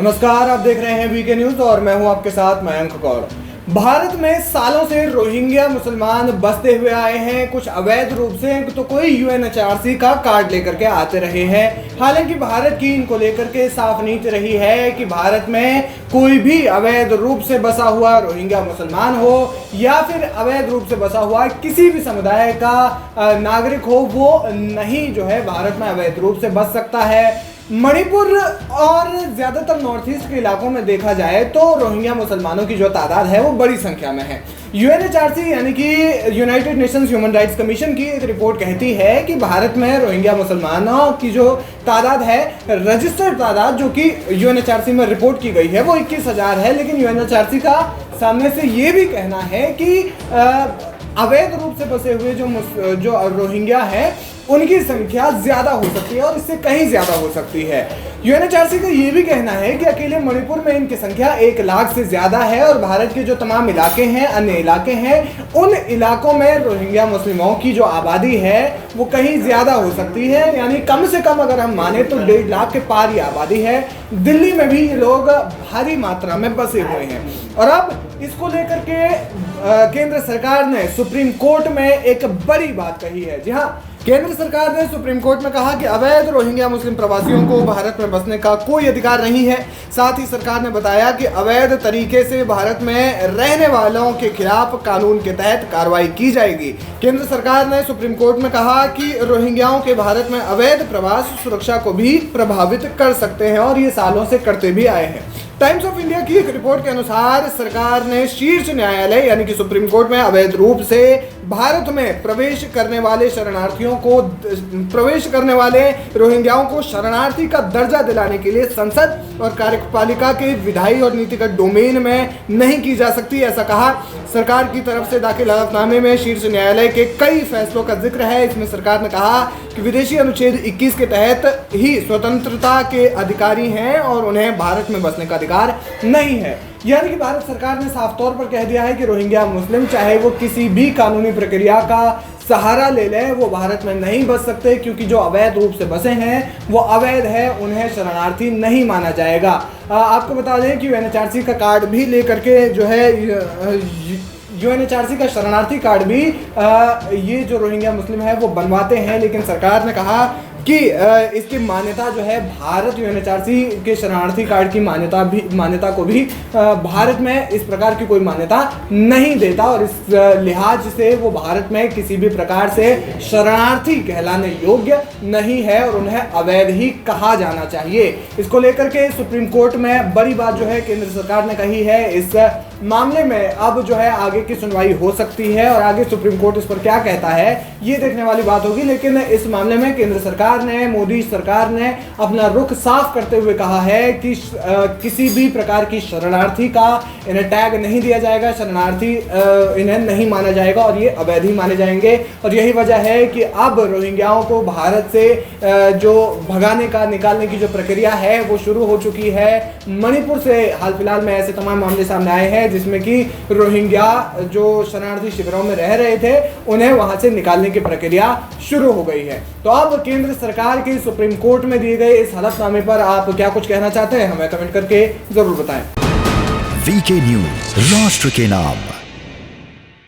नमस्कार, आप देख रहे हैं वीके न्यूज और मैं हूं आपके साथ मयंक कौर। भारत में सालों से रोहिंग्या मुसलमान बसते हुए आए हैं। कुछ अवैध रूप से तो कोई यूएनएचआरसी का कार्ड लेकर के आते रहे हैं। हालांकि भारत की इनको लेकर के साफ नीति रही है कि भारत में कोई भी अवैध रूप से बसा हुआ रोहिंग्या मुसलमान हो या फिर अवैध रूप से बसा हुआ किसी भी समुदाय का नागरिक हो, वो नहीं जो है भारत में अवैध रूप से बस सकता है। मणिपुर और ज़्यादातर नॉर्थ ईस्ट के इलाकों में देखा जाए तो रोहिंग्या मुसलमानों की जो तादाद है वो बड़ी संख्या में है। यूएनएचआरसी यानी कि United Nations human rights commission की एक रिपोर्ट कहती है कि भारत में रोहिंग्या मुसलमानों की जो तादाद है, रजिस्टर्ड तादाद जो कि यूएनएचआरसी में रिपोर्ट की गई है वो 21,000 है। लेकिन यूएनएचआरसी का सामने से ये भी कहना है कि अवैध रूप से बसे हुए जो रोहिंग्या है उनकी संख्या ज्यादा हो सकती है और इससे कहीं ज्यादा हो सकती है। यूएनएचआरसी का ये भी कहना है कि अकेले मणिपुर में इनकी संख्या 1 लाख से ज्यादा है और भारत के जो तमाम इलाके हैं, अन्य इलाके हैं, उन इलाकों में रोहिंग्या मुस्लिमों की जो आबादी है वो कहीं ज्यादा हो सकती है। यानी कम से कम अगर हम माने तो 1.5 लाख के पार ही आबादी है। दिल्ली में भी ये लोग भारी मात्रा में बसे हुए हैं और अब इसको लेकर के केंद्र सरकार ने सुप्रीम कोर्ट में एक बड़ी बात कही है। जी हाँ, केंद्र सरकार ने सुप्रीम कोर्ट में कहा कि अवैध रोहिंग्या मुस्लिम प्रवासियों को भारत में बसने का कोई अधिकार नहीं है। साथ ही सरकार ने बताया कि अवैध तरीके से भारत में रहने वालों के खिलाफ कानून के तहत कार्रवाई की जाएगी। केंद्र सरकार ने सुप्रीम कोर्ट में कहा कि रोहिंग्याओं के भारत में अवैध प्रवास सुरक्षा को भी प्रभावित कर सकते हैं और ये सालों से करते भी आए हैं। टाइम्स ऑफ इंडिया की एक रिपोर्ट के अनुसार सरकार ने शीर्ष न्यायालय यानी कि सुप्रीम कोर्ट में अवैध रूप से भारत में प्रवेश करने वाले रोहिंग्याओं को शरणार्थी का दर्जा दिलाने के लिए संसद और कार्यपालिका के विधायी और नीतिगत डोमेन में नहीं की जा सकती, ऐसा कहा। सरकार की तरफ से दाखिल हलफनामे में शीर्ष न्यायालय के कई फैसलों का जिक्र है। इसमें सरकार ने कहा कि विदेशी अनुच्छेद 21 के तहत ही स्वतंत्रता के अधिकारी हैं और उन्हें भारत में बसने का अधिकार नहीं है। यानी कि भारत सरकार ने साफ तौर पर कह दिया है कि रोहिंग्या मुस्लिम चाहे वो किसी भी कानूनी प्रक्रिया का सहारा ले लें, वो भारत में नहीं बस सकते, क्योंकि जो अवैध रूप से बसे हैं वो अवैध है, उन्हें शरणार्थी नहीं माना जाएगा। आपको बता दें कि यूएनएचआरसी का कार्ड भी लेकर के जो है यूएनएचआरसी का शरणार्थी कार्ड भी ये जो रोहिंग्या मुस्लिम है वो बनवाते हैं। लेकिन सरकार ने कहा कि इसकी मान्यता जो है भारत यूएनएचआरसी के शरणार्थी कार्ड की मान्यता को भी भारत में इस प्रकार की कोई मान्यता नहीं देता और इस लिहाज से वो भारत में किसी भी प्रकार से शरणार्थी कहलाने योग्य नहीं है और उन्हें अवैध ही कहा जाना चाहिए। इसको लेकर के सुप्रीम कोर्ट में बड़ी बात जो है केंद्र सरकार ने कही है। इस मामले में अब जो है आगे की सुनवाई हो सकती है और आगे सुप्रीम कोर्ट इस पर क्या कहता है ये देखने वाली बात होगी। लेकिन इस मामले में केंद्र सरकार ने, मोदी सरकार ने अपना रुख साफ करते हुए कहा है कि किसी भी प्रकार की शरणार्थी का इन्हें टैग नहीं दिया जाएगा, शरणार्थी इन्हें नहीं माना जाएगा और ये अवैध ही माने जाएंगे। और यही वजह है कि अब रोहिंग्याओं को भारत से जो निकालने की जो प्रक्रिया है वो शुरू हो चुकी है। मणिपुर से हाल फिलहाल में ऐसे तमाम मामले सामने आए हैं जिसमें कि रोहिंग्या जो शरणार्थी शिविरों में रह रहे थे उन्हें वहां से निकालने की प्रक्रिया शुरू हो गई है। तो अब केंद्र सरकार के सुप्रीम कोर्ट में दिए गए इस हलफनामे पर आप क्या कुछ कहना चाहते हैं, हमें कमेंट करके जरूर बताएं। वीके न्यूज, राष्ट्र के नाम।